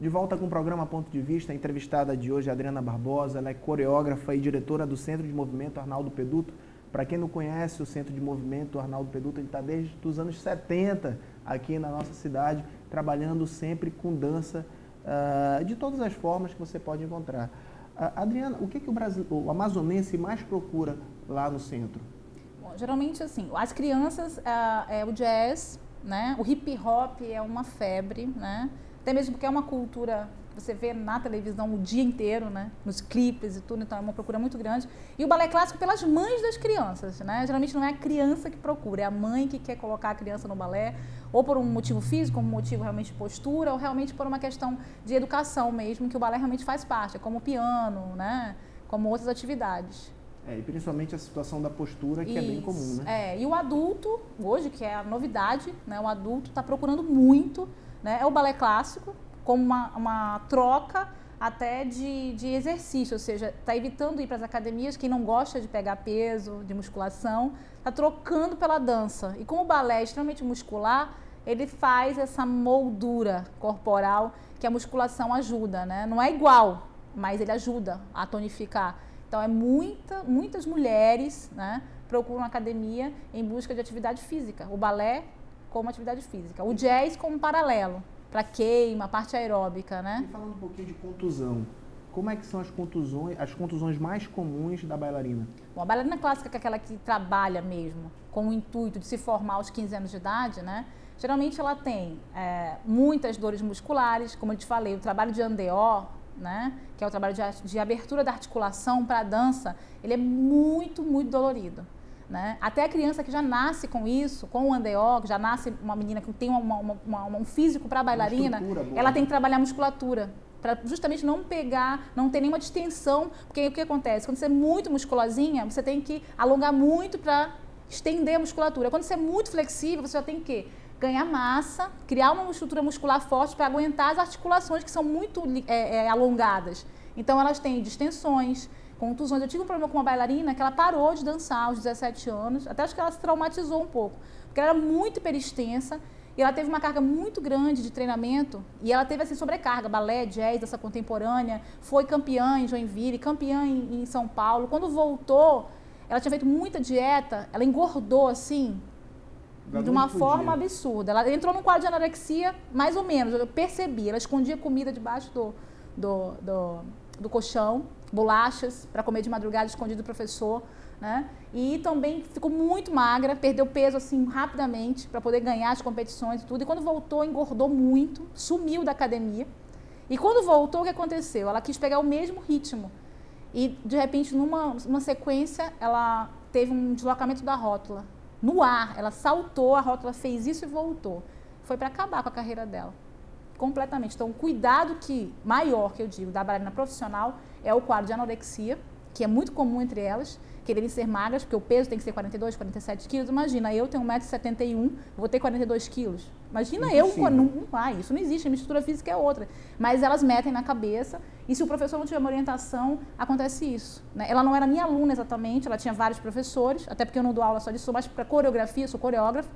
De volta com o programa Ponto de Vista, a entrevistada de hoje é a Adriana Barbosa, ela é coreógrafa e diretora do Centro de Movimento Arnaldo Peduto. Para quem não conhece o Centro de Movimento Arnaldo Peduto, ele está desde os anos 70 aqui na nossa cidade, trabalhando sempre com dança de todas as formas que você pode encontrar. Adriana, o que o amazonense mais procura lá no centro? Bom, geralmente, assim, as crianças, o jazz, né? O hip hop é uma febre, né? Até mesmo porque é uma cultura que você vê na televisão o dia inteiro, né? Nos clipes e tudo, então é uma procura muito grande. E o balé clássico pelas mães das crianças, né? Geralmente não é a criança que procura, é a mãe que quer colocar a criança no balé, ou por um motivo físico, um motivo realmente de postura, ou realmente por uma questão de educação mesmo, que o balé realmente faz parte, como o piano, né? Como outras atividades. E principalmente a situação da postura, que é bem comum, né? E o adulto, hoje, que é a novidade, né? O adulto está procurando muito, né? É o balé clássico, como uma troca até de exercício, ou seja, está evitando ir para as academias, quem não gosta de pegar peso, de musculação, está trocando pela dança. E como o balé é extremamente muscular, ele faz essa moldura corporal que a musculação ajuda, né? Não é igual, mas ele ajuda a tonificar. Então, muitas mulheres, né, procuram academia em busca de atividade física. O balé como atividade física, o jazz como paralelo para queima, parte aeróbica, né? E falando um pouquinho de contusão, como é que são as contusões mais comuns da bailarina? Bom, a bailarina clássica, que é aquela que trabalha mesmo com o intuito de se formar aos 15 anos de idade, né? Geralmente ela tem muitas dores musculares, como eu te falei, o trabalho de andeó, né? Que é o trabalho de abertura da articulação para a dança, ele é muito, muito dolorido. Né? Até a criança que já nasce com isso, com o andeó, que já nasce uma menina que tem um físico para bailarina, ela tem que trabalhar a musculatura, para justamente não ter nenhuma distensão, porque o que acontece? Quando você é muito musculosinha, você tem que alongar muito para estender a musculatura. Quando você é muito flexível, você já tem que ganhar massa, criar uma estrutura muscular forte para aguentar as articulações que são muito alongadas. Então elas têm distensões, contusões. Eu tive um problema com uma bailarina que ela parou de dançar aos 17 anos, até acho que ela se traumatizou um pouco, porque ela era muito hiperextensa e ela teve uma carga muito grande de treinamento e ela teve assim sobrecarga, balé, jazz, dança contemporânea, foi campeã em Joinville, campeã em São Paulo. Quando voltou, ela tinha feito muita dieta, ela engordou assim, de uma forma absurda. Ela entrou num quadro de anorexia, mais ou menos, eu percebi, ela escondia comida debaixo do colchão, bolachas para comer de madrugada escondido do professor, né? E também ficou muito magra, perdeu peso assim rapidamente para poder ganhar as competições e tudo. E quando voltou, engordou muito, sumiu da academia. E quando voltou, o que aconteceu? Ela quis pegar o mesmo ritmo. E de repente, numa sequência, ela teve um deslocamento da rótula. No ar, ela saltou, a rótula fez isso e voltou. Foi para acabar com a carreira dela. Completamente. Então, o cuidado maior que eu digo da bailarina profissional é o quadro de anorexia, que é muito comum entre elas, quererem ser magras, porque o peso tem que ser 42, 47 quilos. Imagina, eu tenho 1,71 m, vou ter 42 quilos. Imagina isso não existe, a minha estrutura física é outra. Mas elas metem na cabeça, e se o professor não tiver uma orientação, acontece isso. Né? Ela não era minha aluna exatamente, ela tinha vários professores, até porque eu não dou aula só disso, sou mais para coreografia, sou coreógrafa,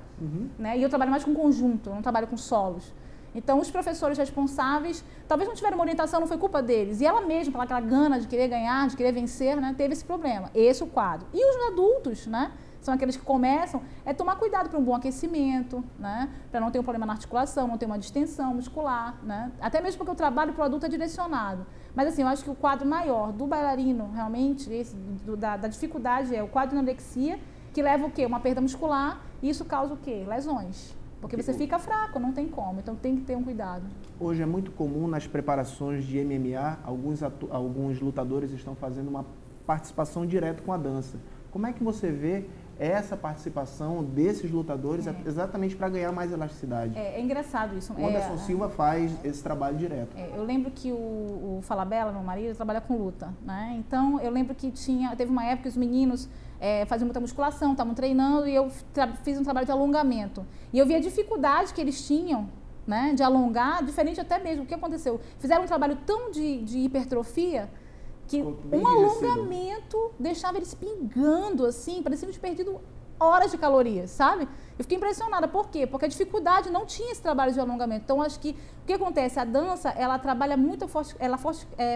né? E eu trabalho mais com conjunto, eu não trabalho com solos. Então, os professores responsáveis, talvez não tiveram uma orientação, não foi culpa deles. E ela mesma, pela aquela gana de querer ganhar, de querer vencer, né, teve esse problema. Esse é o quadro. E os adultos, né, são aqueles que começam, tomar cuidado para um bom aquecimento, né, para não ter um problema na articulação, não ter uma distensão muscular, né, até mesmo porque o trabalho para o adulto é direcionado. Mas, assim, eu acho que o quadro maior do bailarino, realmente, da dificuldade é o quadro de anorexia, que leva o quê? Uma perda muscular, e isso causa o quê? Lesões. Porque você fica fraco, não tem como, então tem que ter um cuidado. Hoje é muito comum nas preparações de MMA, alguns lutadores estão fazendo uma participação direta com a dança. Como é que você vê essa participação desses lutadores exatamente para ganhar mais elasticidade? É engraçado isso. O Anderson Silva faz esse trabalho direto. Eu lembro que o Falabella, meu marido, trabalha com luta, né? Então, eu lembro que teve uma época que os meninos faziam muita musculação, estavam treinando e eu fiz um trabalho de alongamento. E eu vi a dificuldade que eles tinham, né, de alongar, diferente até mesmo. O que aconteceu? Fizeram um trabalho tão de hipertrofia que um alongamento deixava eles pingando, assim, parecia um perdido horas de calorias, sabe? Eu fiquei impressionada. Por quê? Porque a dificuldade não tinha esse trabalho de alongamento. Então, acho que o que acontece? A dança, ela trabalha muito, ela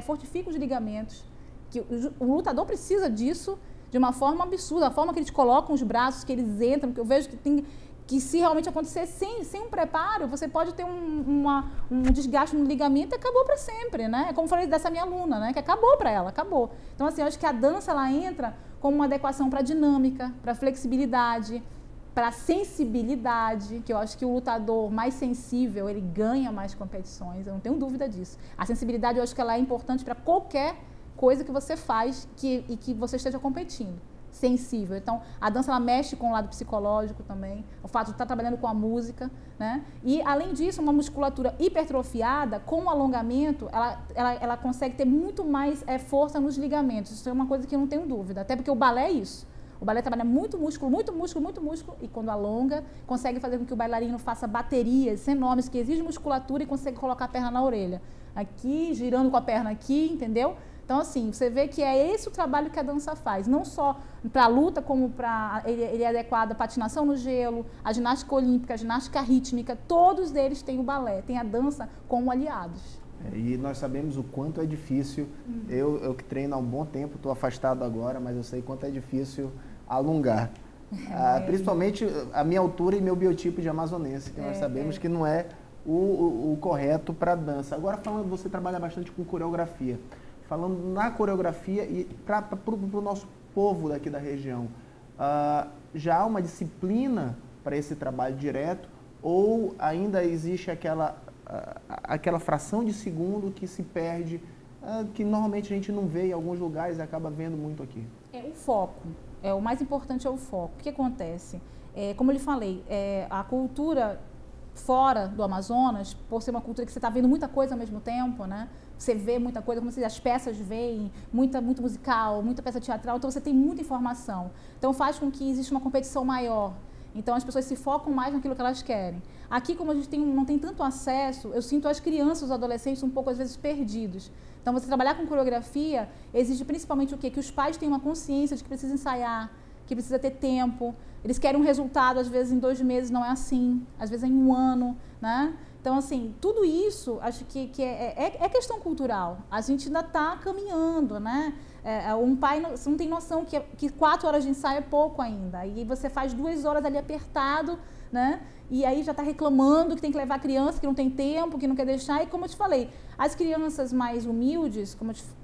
fortifica os ligamentos. Que o lutador precisa disso de uma forma absurda. A forma que eles colocam os braços, que eles entram, que eu vejo que se realmente acontecer sem um preparo, você pode ter um desgaste no ligamento e acabou para sempre, né? Como eu falei dessa minha aluna, né? Que acabou para ela, acabou. Então, assim, eu acho que a dança, ela entra como uma adequação para dinâmica, para flexibilidade, para sensibilidade, que eu acho que o lutador mais sensível, ele ganha mais competições, eu não tenho dúvida disso. A sensibilidade, eu acho que ela é importante para qualquer coisa que você faz e que você esteja competindo. Sensível. Então, a dança, ela mexe com o lado psicológico também, o fato de estar trabalhando com a música, né? E, além disso, uma musculatura hipertrofiada, com o alongamento, ela consegue ter muito mais força nos ligamentos. Isso é uma coisa que eu não tenho dúvida, até porque o balé é isso. O balé trabalha muito músculo, e quando alonga, consegue fazer com que o bailarino faça baterias enormes, que exigem musculatura e consegue colocar a perna na orelha. Aqui, girando com a perna aqui, entendeu? Então, assim, você vê que é esse o trabalho que a dança faz, não só para a luta, como para... Ele é adequado à patinação no gelo, a ginástica olímpica, a ginástica rítmica, todos eles têm o balé, têm a dança como aliados. E nós sabemos o quanto é difícil, eu que treino há um bom tempo, estou afastado agora, mas eu sei quanto é difícil alongar. Principalmente a minha altura e meu biotipo de amazonense, que nós sabemos que não é o correto para a dança. Agora, falando, você trabalha bastante com coreografia. Falando na coreografia e para o nosso povo daqui da região, já há uma disciplina para esse trabalho direto ou ainda existe aquela fração de segundo que se perde, que normalmente a gente não vê em alguns lugares e acaba vendo muito aqui? É o foco. O mais importante é o foco. O que acontece? Como eu lhe falei, a cultura fora do Amazonas, por ser uma cultura que você está vendo muita coisa ao mesmo tempo, né? Você vê muita coisa, como as peças veem, muito musical, muita peça teatral, então você tem muita informação. Então faz com que exista uma competição maior. Então as pessoas se focam mais naquilo que elas querem. Aqui, como a gente não tem tanto acesso, eu sinto as crianças, os adolescentes um pouco às vezes perdidos. Então você trabalhar com coreografia exige principalmente o quê? Que os pais tenham uma consciência de que precisa ensaiar, que precisa ter tempo. Eles querem um resultado, às vezes em 2 meses não é assim, às vezes é em 1 ano, né? Então, assim, tudo isso, acho que é questão cultural. A gente ainda está caminhando, né? Um pai, você não tem noção que 4 horas de ensaio é pouco ainda. E você faz 2 horas ali apertado, né? E aí já está reclamando que tem que levar a criança, que não tem tempo, que não quer deixar. E como eu te falei, as crianças mais humildes,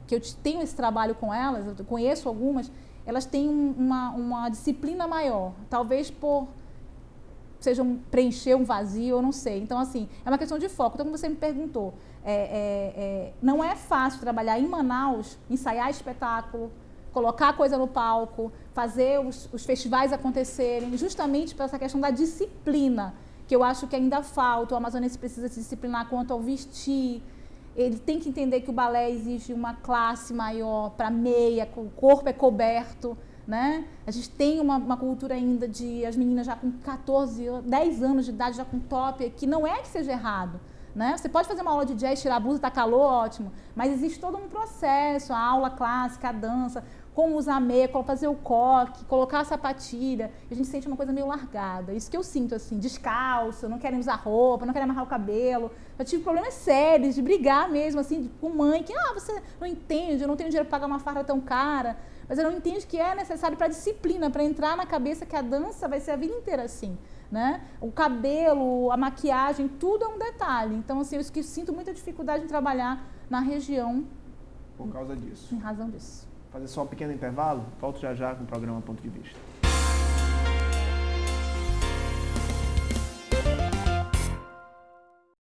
que eu tenho esse trabalho com elas, eu conheço algumas, elas têm uma disciplina maior. Talvez preencher um vazio, eu não sei. Então, assim, é uma questão de foco. Então, como você me perguntou, não é fácil trabalhar em Manaus, ensaiar espetáculo, colocar coisa no palco, fazer os festivais acontecerem, justamente para essa questão da disciplina, que eu acho que ainda falta. O amazonense precisa se disciplinar quanto ao vestir. Ele tem que entender que o balé exige uma classe maior para meia, o corpo é coberto, né? A gente tem uma cultura ainda de as meninas já com 10 anos de idade já com top, que não é que seja errado, né? Você pode fazer uma aula de jazz, tirar a blusa, tá calor, ótimo, mas existe todo um processo, a aula clássica, a dança, como usar a meia, como fazer o coque, colocar a sapatilha, a gente sente uma coisa meio largada. Isso que eu sinto, assim, descalço, não querem usar roupa, não querem amarrar o cabelo. Eu tive problemas sérios de brigar mesmo, assim, com mãe, que, você não entende, eu não tenho dinheiro para pagar uma farda tão cara, mas eu não entendo que é necessário para disciplina, para entrar na cabeça que a dança vai ser a vida inteira assim, né? O cabelo, a maquiagem, tudo é um detalhe. Então, assim, eu sinto muita dificuldade em trabalhar na região. Por causa disso. Em razão disso. Fazer só um pequeno intervalo, volto já com o programa Ponto de Vista.